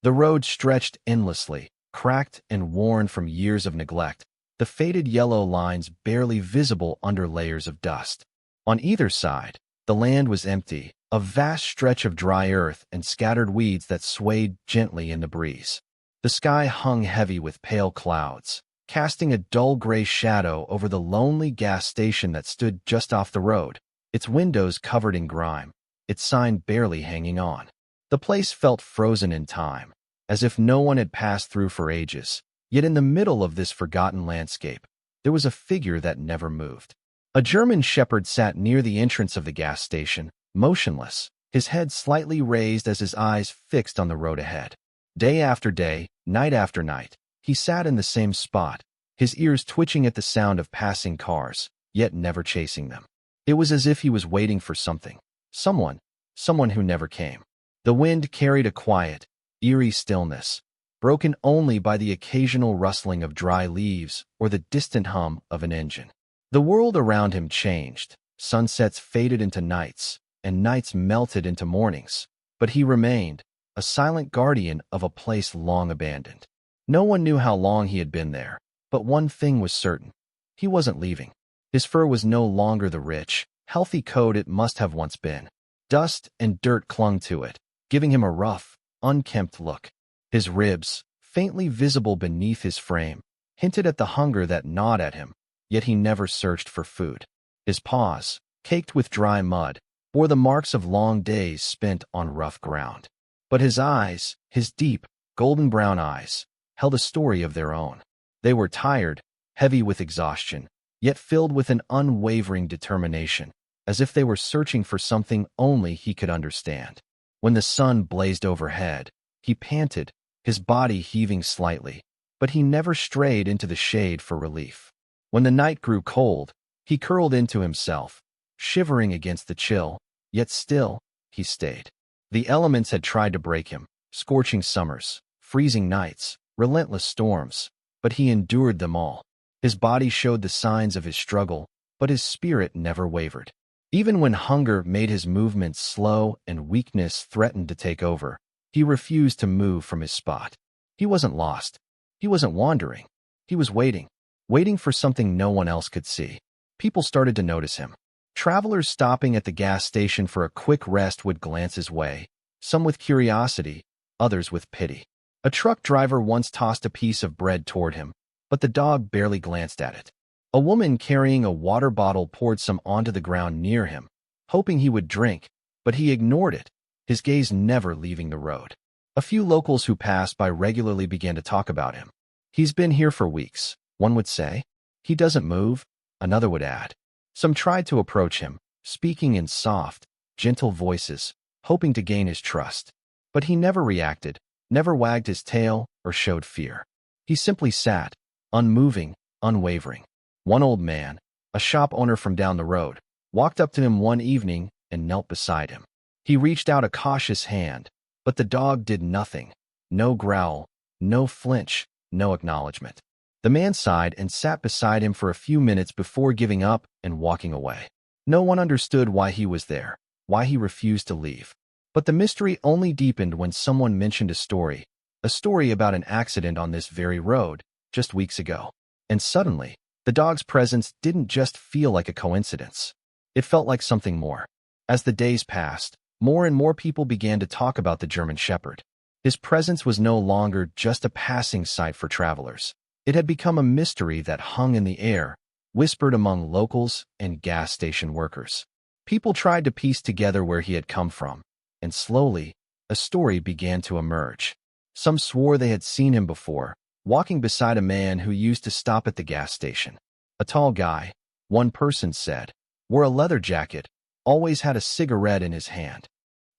The road stretched endlessly, cracked and worn from years of neglect, the faded yellow lines barely visible under layers of dust. On either side, the land was empty, a vast stretch of dry earth and scattered weeds that swayed gently in the breeze. The sky hung heavy with pale clouds, casting a dull gray shadow over the lonely gas station that stood just off the road, its windows covered in grime, its sign barely hanging on. The place felt frozen in time, as if no one had passed through for ages. Yet in the middle of this forgotten landscape, there was a figure that never moved. A German shepherd sat near the entrance of the gas station, motionless, his head slightly raised as his eyes fixed on the road ahead. Day after day, night after night, he sat in the same spot, his ears twitching at the sound of passing cars, yet never chasing them. It was as if he was waiting for something, someone who never came. The wind carried a quiet, eerie stillness, broken only by the occasional rustling of dry leaves or the distant hum of an engine. The world around him changed. Sunsets faded into nights, and nights melted into mornings. But he remained, a silent guardian of a place long abandoned. No one knew how long he had been there, but one thing was certain. He wasn't leaving. His fur was no longer the rich, healthy coat it must have once been. Dust and dirt clung to it, giving him a rough, unkempt look. His ribs, faintly visible beneath his frame, hinted at the hunger that gnawed at him, yet he never searched for food. His paws, caked with dry mud, bore the marks of long days spent on rough ground. But his eyes, his deep, golden brown eyes, held a story of their own. They were tired, heavy with exhaustion, yet filled with an unwavering determination, as if they were searching for something only he could understand. When the sun blazed overhead, he panted, his body heaving slightly, but he never strayed into the shade for relief. When the night grew cold, he curled into himself, shivering against the chill, yet still, he stayed. The elements had tried to break him, scorching summers, freezing nights, relentless storms, but he endured them all. His body showed the signs of his struggle, but his spirit never wavered. Even when hunger made his movements slow and weakness threatened to take over, he refused to move from his spot. He wasn't lost. He wasn't wandering. He was waiting for something no one else could see. People started to notice him. Travelers stopping at the gas station for a quick rest would glance his way, some with curiosity, others with pity. A truck driver once tossed a piece of bread toward him, but the dog barely glanced at it. A woman carrying a water bottle poured some onto the ground near him, hoping he would drink, but he ignored it, his gaze never leaving the road. A few locals who passed by regularly began to talk about him. He's been here for weeks, one would say. He doesn't move, another would add. Some tried to approach him, speaking in soft, gentle voices, hoping to gain his trust. But he never reacted, never wagged his tail or showed fear. He simply sat, unmoving, unwavering. One old man, a shop owner from down the road, walked up to him one evening and knelt beside him. He reached out a cautious hand, but the dog did nothing. No growl, no flinch, no acknowledgement. The man sighed and sat beside him for a few minutes before giving up and walking away. No one understood why he was there, why he refused to leave. But the mystery only deepened when someone mentioned a story about an accident on this very road, just weeks ago. And suddenly, the dog's presence didn't just feel like a coincidence. It felt like something more. As the days passed, more and more people began to talk about the German Shepherd. His presence was no longer just a passing sight for travelers. It had become a mystery that hung in the air, whispered among locals and gas station workers. People tried to piece together where he had come from, and slowly, a story began to emerge. Some swore they had seen him before, walking beside a man who used to stop at the gas station. A tall guy, one person said, wore a leather jacket, always had a cigarette in his hand.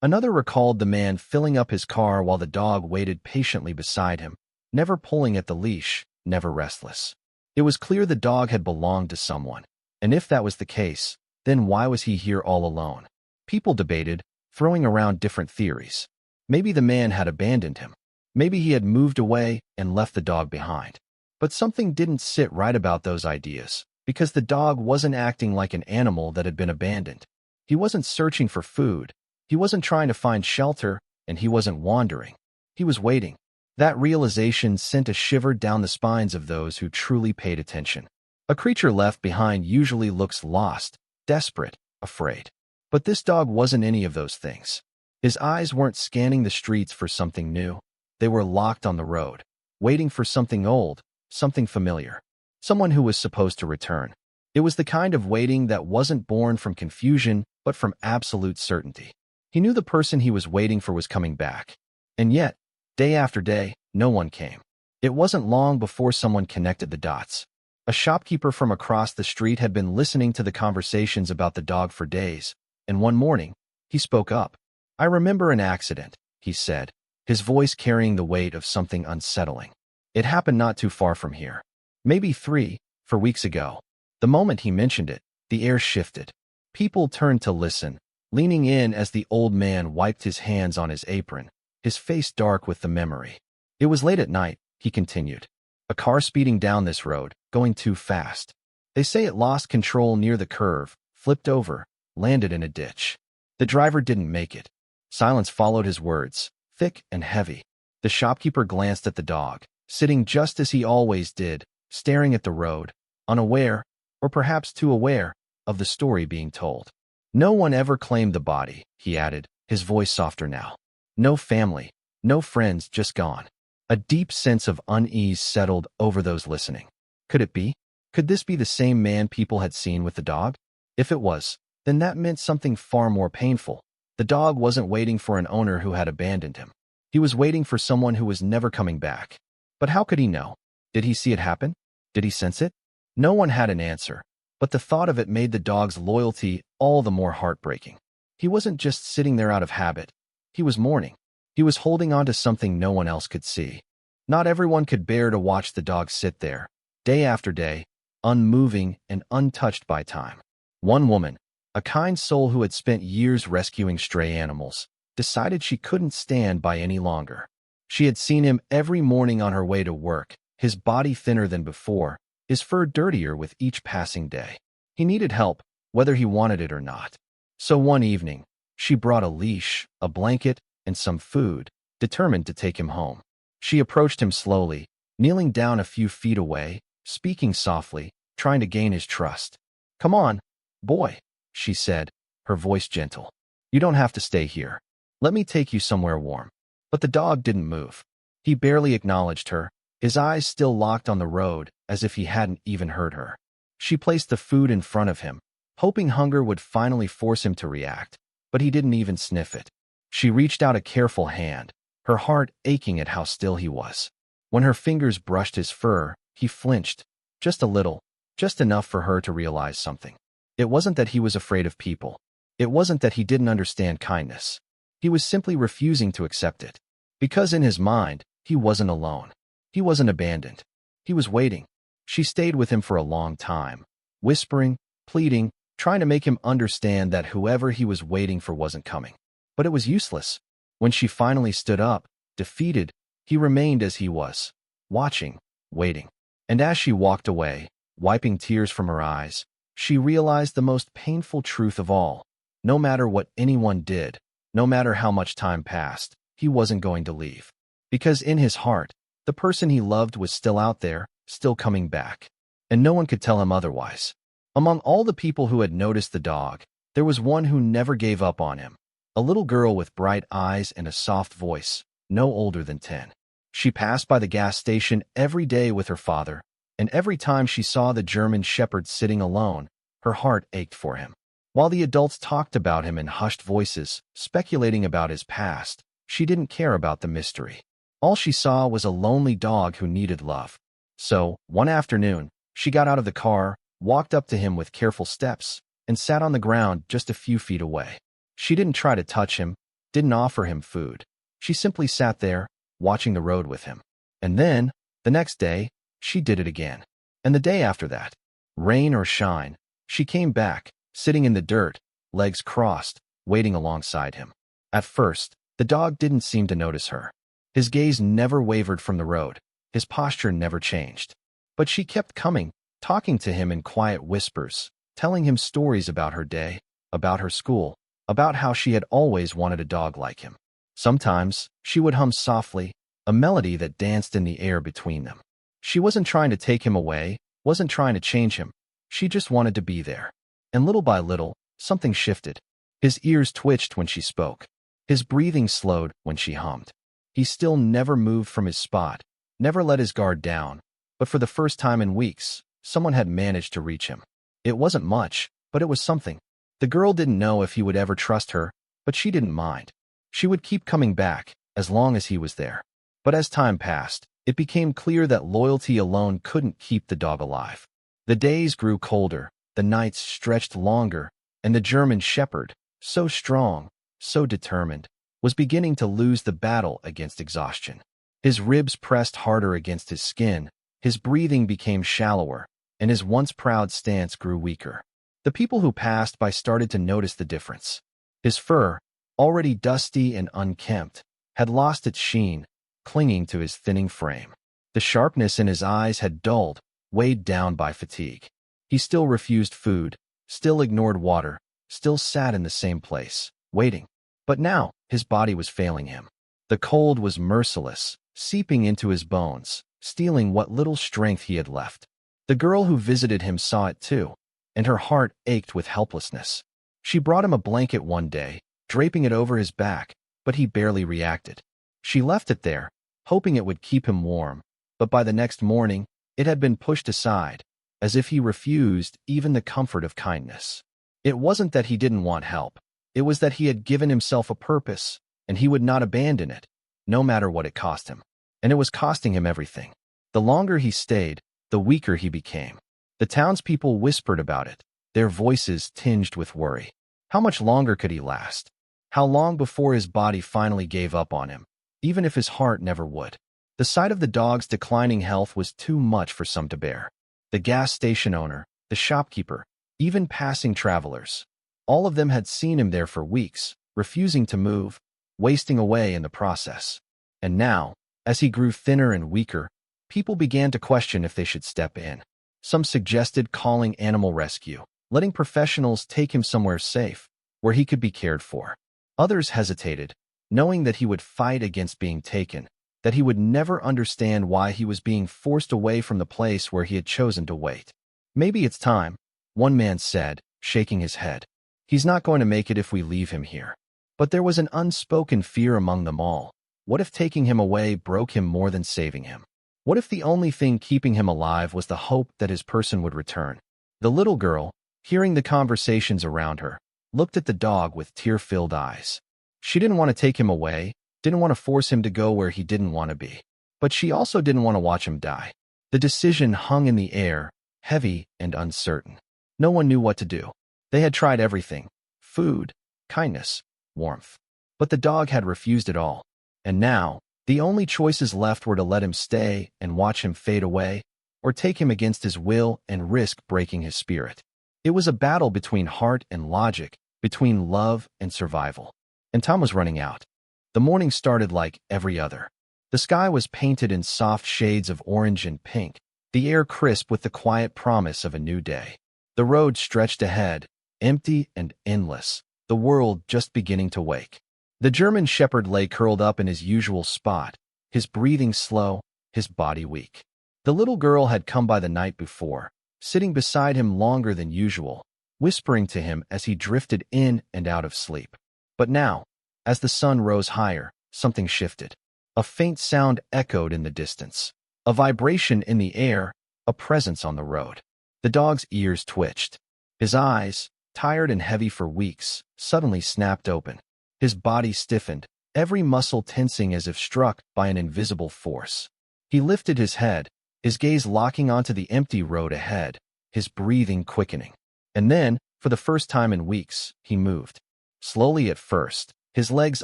Another recalled the man filling up his car while the dog waited patiently beside him, never pulling at the leash, never restless. It was clear the dog had belonged to someone, and if that was the case, then why was he here all alone? People debated, throwing around different theories. Maybe the man had abandoned him. Maybe he had moved away and left the dog behind. But something didn't sit right about those ideas, because the dog wasn't acting like an animal that had been abandoned. He wasn't searching for food, he wasn't trying to find shelter, and he wasn't wandering. He was waiting. That realization sent a shiver down the spines of those who truly paid attention. A creature left behind usually looks lost, desperate, afraid. But this dog wasn't any of those things. His eyes weren't scanning the streets for something new. They were locked on the road, waiting for something old, something familiar, someone who was supposed to return. It was the kind of waiting that wasn't born from confusion, but from absolute certainty. He knew the person he was waiting for was coming back. And yet, day after day, no one came. It wasn't long before someone connected the dots. A shopkeeper from across the street had been listening to the conversations about the dog for days, and one morning, he spoke up. "I remember an accident," he said, his voice carrying the weight of something unsettling. "It happened not too far from here. Maybe 4 weeks ago." The moment he mentioned it, the air shifted. People turned to listen, leaning in as the old man wiped his hands on his apron, his face dark with the memory. "It was late at night," he continued. "A car speeding down this road, going too fast. They say it lost control near the curve, flipped over, landed in a ditch. The driver didn't make it." Silence followed his words, thick and heavy. The shopkeeper glanced at the dog, sitting just as he always did, staring at the road, unaware, or perhaps too aware, of the story being told. "No one ever claimed the body," he added, his voice softer now. "No family, no friends, just gone." A deep sense of unease settled over those listening. Could it be? Could this be the same man people had seen with the dog? If it was, then that meant something far more painful. The dog wasn't waiting for an owner who had abandoned him. He was waiting for someone who was never coming back. But how could he know? Did he see it happen? Did he sense it? No one had an answer, but the thought of it made the dog's loyalty all the more heartbreaking. He wasn't just sitting there out of habit. He was mourning. He was holding on to something no one else could see. Not everyone could bear to watch the dog sit there, day after day, unmoving and untouched by time. One woman, a kind soul who had spent years rescuing stray animals, decided she couldn't stand by any longer. She had seen him every morning on her way to work, his body thinner than before, his fur dirtier with each passing day. He needed help, whether he wanted it or not. So one evening, she brought a leash, a blanket, and some food, determined to take him home. She approached him slowly, kneeling down a few feet away, speaking softly, trying to gain his trust. "Come on, boy," she said, her voice gentle. "You don't have to stay here. Let me take you somewhere warm." But the dog didn't move. He barely acknowledged her, his eyes still locked on the road, as if he hadn't even heard her. She placed the food in front of him, hoping hunger would finally force him to react, but he didn't even sniff it. She reached out a careful hand, her heart aching at how still he was. When her fingers brushed his fur, he flinched, just a little, just enough for her to realize something. It wasn't that he was afraid of people. It wasn't that he didn't understand kindness. He was simply refusing to accept it. Because in his mind, he wasn't alone. He wasn't abandoned. He was waiting. She stayed with him for a long time, whispering, pleading, trying to make him understand that whoever he was waiting for wasn't coming. But it was useless. When she finally stood up, defeated, he remained as he was, watching, waiting. And as she walked away, wiping tears from her eyes, she realized the most painful truth of all. No matter what anyone did, no matter how much time passed, he wasn't going to leave. Because in his heart, the person he loved was still out there, still coming back. And no one could tell him otherwise. Among all the people who had noticed the dog, there was one who never gave up on him. A little girl with bright eyes and a soft voice, no older than 10. She passed by the gas station every day with her father, and every time she saw the German shepherd sitting alone, her heart ached for him. While the adults talked about him in hushed voices, speculating about his past, she didn't care about the mystery. All she saw was a lonely dog who needed love. So, one afternoon, she got out of the car, walked up to him with careful steps, and sat on the ground just a few feet away. She didn't try to touch him, didn't offer him food. She simply sat there, watching the road with him. And then, the next day, she did it again. And the day after that, rain or shine, she came back, sitting in the dirt, legs crossed, waiting alongside him. At first, the dog didn't seem to notice her. His gaze never wavered from the road. His posture never changed. But she kept coming, talking to him in quiet whispers, telling him stories about her day, about her school, about how she had always wanted a dog like him. Sometimes, she would hum softly, a melody that danced in the air between them. She wasn't trying to take him away, wasn't trying to change him. She just wanted to be there. And little by little, something shifted. His ears twitched when she spoke. His breathing slowed when she hummed. He still never moved from his spot, never let his guard down, but for the first time in weeks, someone had managed to reach him. It wasn't much, but it was something. The girl didn't know if he would ever trust her, but she didn't mind. She would keep coming back, as long as he was there. But as time passed, it became clear that loyalty alone couldn't keep the dog alive. The days grew colder, the nights stretched longer, and the German shepherd, so strong, so determined, was beginning to lose the battle against exhaustion. His ribs pressed harder against his skin, his breathing became shallower, and his once proud stance grew weaker. The people who passed by started to notice the difference. His fur, already dusty and unkempt, had lost its sheen, clinging to his thinning frame. The sharpness in his eyes had dulled, weighed down by fatigue. He still refused food, still ignored water, still sat in the same place, waiting. But now, his body was failing him. The cold was merciless, seeping into his bones, stealing what little strength he had left. The girl who visited him saw it too, and her heart ached with helplessness. She brought him a blanket one day, draping it over his back, but he barely reacted. She left it there, hoping it would keep him warm, but by the next morning, it had been pushed aside, as if he refused even the comfort of kindness. It wasn't that he didn't want help. It was that he had given himself a purpose, and he would not abandon it, no matter what it cost him. And it was costing him everything. The longer he stayed, the weaker he became. The townspeople whispered about it, their voices tinged with worry. How much longer could he last? How long before his body finally gave up on him, even if his heart never would? The sight of the dog's declining health was too much for some to bear. The gas station owner, the shopkeeper, even passing travelers, all of them had seen him there for weeks, refusing to move, wasting away in the process. And now, as he grew thinner and weaker, people began to question if they should step in. Some suggested calling animal rescue, letting professionals take him somewhere safe, where he could be cared for. Others hesitated, knowing that he would fight against being taken, that he would never understand why he was being forced away from the place where he had chosen to wait. Maybe it's time, one man said, shaking his head. He's not going to make it if we leave him here. But there was an unspoken fear among them all. What if taking him away broke him more than saving him? What if the only thing keeping him alive was the hope that his person would return? The little girl, hearing the conversations around her, looked at the dog with tear-filled eyes. She didn't want to take him away, didn't want to force him to go where he didn't want to be. But she also didn't want to watch him die. The decision hung in the air, heavy and uncertain. No one knew what to do. They had tried everything: food, kindness, warmth. But the dog had refused it all. And now, the only choices left were to let him stay and watch him fade away, or take him against his will and risk breaking his spirit. It was a battle between heart and logic, between love and survival. And time was running out. The morning started like every other. The sky was painted in soft shades of orange and pink, the air crisp with the quiet promise of a new day. The road stretched ahead, empty and endless, the world just beginning to wake. The German shepherd lay curled up in his usual spot, his breathing slow, his body weak. The little girl had come by the night before, sitting beside him longer than usual, whispering to him as he drifted in and out of sleep. But now, as the sun rose higher, something shifted. A faint sound echoed in the distance, a vibration in the air, a presence on the road. The dog's ears twitched. His eyes, tired and heavy for weeks, suddenly snapped open. His body stiffened, every muscle tensing as if struck by an invisible force. He lifted his head, his gaze locking onto the empty road ahead, his breathing quickening. And then, for the first time in weeks, he moved. Slowly at first, his legs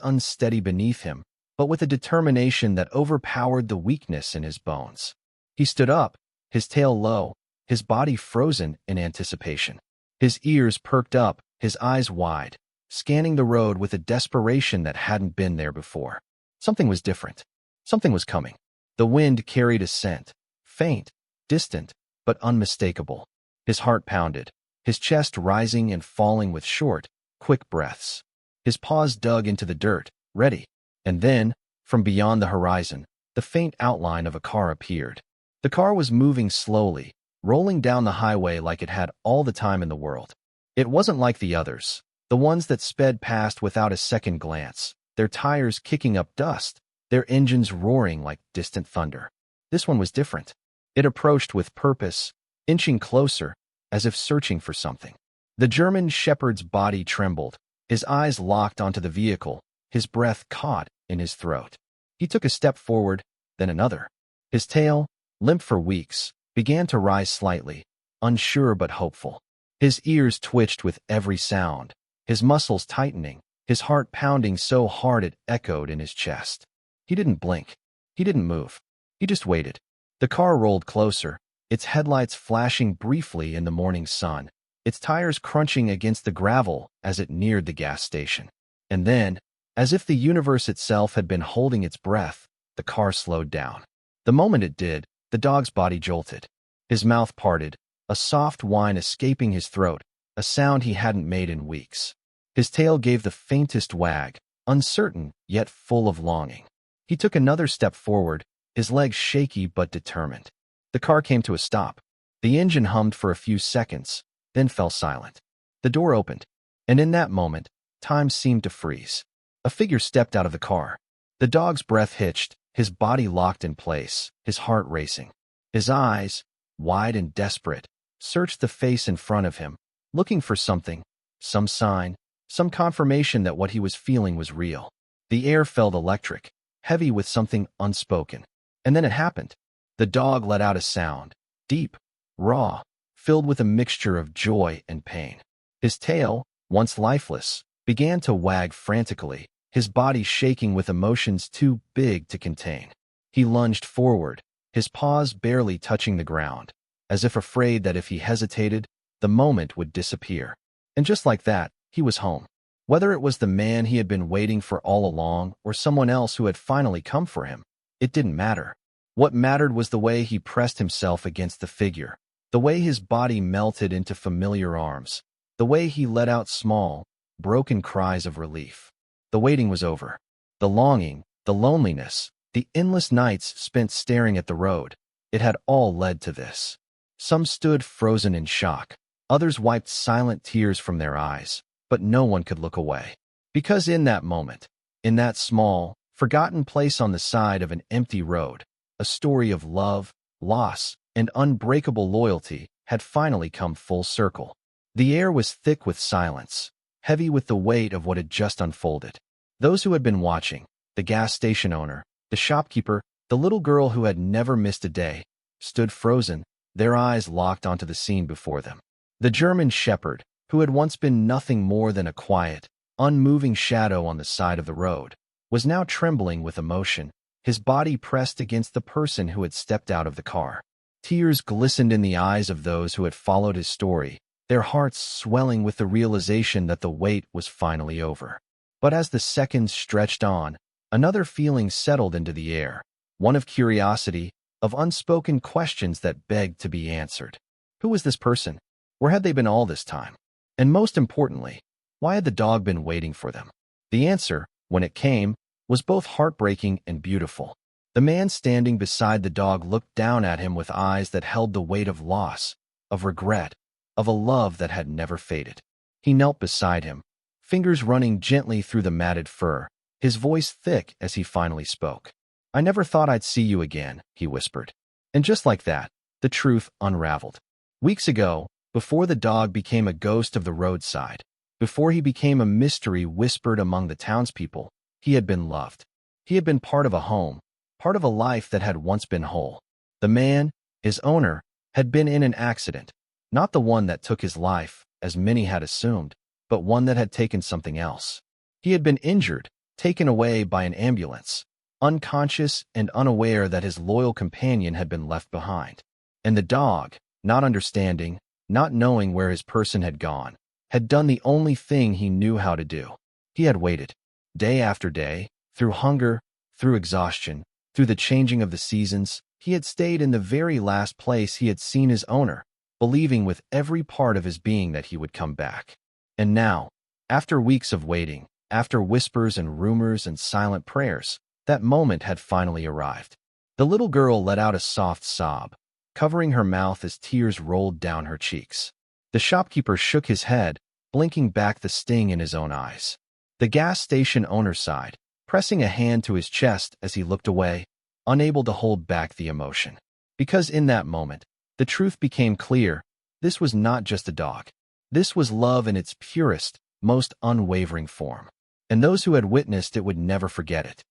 unsteady beneath him, but with a determination that overpowered the weakness in his bones. He stood up, his tail low, his body frozen in anticipation. His ears perked up, his eyes wide, scanning the road with a desperation that hadn't been there before. Something was different. Something was coming. The wind carried a scent, faint, distant, but unmistakable. His heart pounded, his chest rising and falling with short, quick breaths. His paws dug into the dirt, ready. And then, from beyond the horizon, the faint outline of a car appeared. The car was moving slowly, rolling down the highway like it had all the time in the world. It wasn't like the others, the ones that sped past without a second glance, their tires kicking up dust, their engines roaring like distant thunder. This one was different. It approached with purpose, inching closer, as if searching for something. The German shepherd's body trembled, his eyes locked onto the vehicle, his breath caught in his throat. He took a step forward, then another. His tail, limp for weeks, began to rise slightly, unsure but hopeful. His ears twitched with every sound, his muscles tightening, his heart pounding so hard it echoed in his chest. He didn't blink. He didn't move. He just waited. The car rolled closer, its headlights flashing briefly in the morning sun, its tires crunching against the gravel as it neared the gas station. And then, as if the universe itself had been holding its breath, the car slowed down. The moment it did, the dog's body jolted. His mouth parted, a soft whine escaping his throat, a sound he hadn't made in weeks. His tail gave the faintest wag, uncertain yet full of longing. He took another step forward, his legs shaky but determined. The car came to a stop. The engine hummed for a few seconds, then fell silent. The door opened, and in that moment, time seemed to freeze. A figure stepped out of the car. The dog's breath hitched, his body locked in place, his heart racing. His eyes, wide and desperate, searched the face in front of him, looking for something, some sign, some confirmation that what he was feeling was real. The air felt electric, heavy with something unspoken. And then it happened. The dog let out a sound, deep, raw, filled with a mixture of joy and pain. His tail, once lifeless, began to wag frantically, his body shaking with emotions too big to contain. He lunged forward, his paws barely touching the ground, as if afraid that if he hesitated, the moment would disappear. And just like that, he was home. Whether it was the man he had been waiting for all along or someone else who had finally come for him, it didn't matter. What mattered was the way he pressed himself against the figure, the way his body melted into familiar arms, the way he let out small, broken cries of relief. The waiting was over. The longing, the loneliness, the endless nights spent staring at the road, it had all led to this. Some stood frozen in shock. Others wiped silent tears from their eyes, but no one could look away. Because in that moment, in that small, forgotten place on the side of an empty road, a story of love, loss, and unbreakable loyalty had finally come full circle. The air was thick with silence, heavy with the weight of what had just unfolded. Those who had been watching, the gas station owner, the shopkeeper, the little girl who had never missed a day, stood frozen, their eyes locked onto the scene before them. The German shepherd, who had once been nothing more than a quiet, unmoving shadow on the side of the road, was now trembling with emotion, his body pressed against the person who had stepped out of the car. Tears glistened in the eyes of those who had followed his story, their hearts swelling with the realization that the wait was finally over. But as the seconds stretched on, another feeling settled into the air, one of curiosity, of unspoken questions that begged to be answered. Who was this person? Where had they been all this time? And most importantly, why had the dog been waiting for them? The answer, when it came, was both heartbreaking and beautiful. The man standing beside the dog looked down at him with eyes that held the weight of loss, of regret, of a love that had never faded. He knelt beside him, fingers running gently through the matted fur, his voice thick as he finally spoke. "I never thought I'd see you again," he whispered. And just like that, the truth unraveled. Weeks ago, before the dog became a ghost of the roadside, before he became a mystery whispered among the townspeople, he had been loved. He had been part of a home, part of a life that had once been whole. The man, his owner, had been in an accident, not the one that took his life, as many had assumed, but one that had taken something else. He had been injured, taken away by an ambulance, unconscious and unaware that his loyal companion had been left behind. And the dog, not understanding, not knowing where his person had gone, had done the only thing he knew how to do. He had waited, day after day, through hunger, through exhaustion, through the changing of the seasons. He had stayed in the very last place he had seen his owner, believing with every part of his being that he would come back. And now, after weeks of waiting, After whispers and rumors and silent prayers, that moment had finally arrived. The little girl let out a soft sob, covering her mouth as tears rolled down her cheeks. The shopkeeper shook his head, blinking back the sting in his own eyes. The gas station owner sighed, pressing a hand to his chest as he looked away, unable to hold back the emotion. Because in that moment, the truth became clear. This was not just a dog. This was love in its purest, most unwavering form. And those who had witnessed it would never forget it.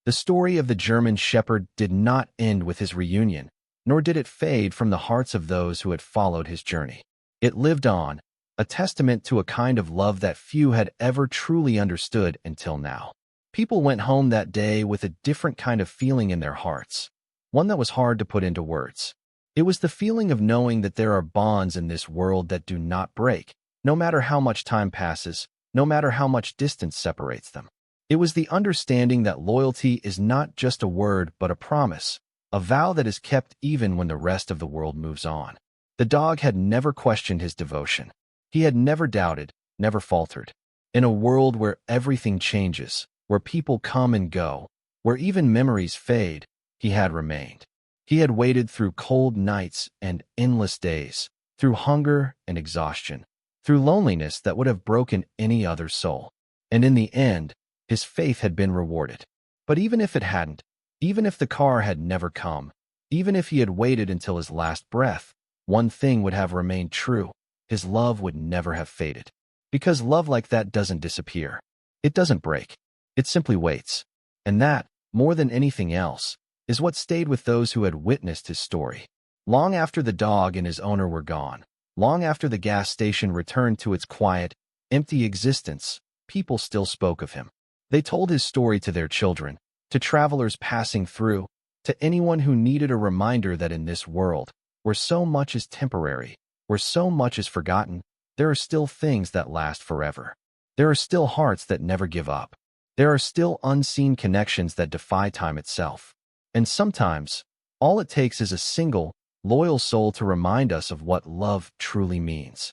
The story of the German Shepherd did not end with his reunion, nor did it fade from the hearts of those who had followed his journey. It lived on, a testament to a kind of love that few had ever truly understood until now. People went home that day with a different kind of feeling in their hearts, one that was hard to put into words. It was the feeling of knowing that there are bonds in this world that do not break, no matter how much time passes, no matter how much distance separates them. It was the understanding that loyalty is not just a word but a promise, a vow that is kept even when the rest of the world moves on. The dog had never questioned his devotion. He had never doubted, never faltered. In a world where everything changes, where people come and go, where even memories fade, he had remained. He had waited through cold nights and endless days, through hunger and exhaustion, through loneliness that would have broken any other soul. And in the end, his faith had been rewarded. But even if it hadn't, even if the car had never come, even if he had waited until his last breath, one thing would have remained true. His love would never have faded. Because love like that doesn't disappear. It doesn't break. It simply waits. And that, more than anything else, is what stayed with those who had witnessed his story. Long after the dog and his owner were gone, long after the gas station returned to its quiet, empty existence, people still spoke of him. They told his story to their children, to travelers passing through, to anyone who needed a reminder that in this world, where so much is temporary, where so much is forgotten, there are still things that last forever. There are still hearts that never give up. There are still unseen connections that defy time itself. And sometimes, all it takes is a single, loyal soul to remind us of what love truly means.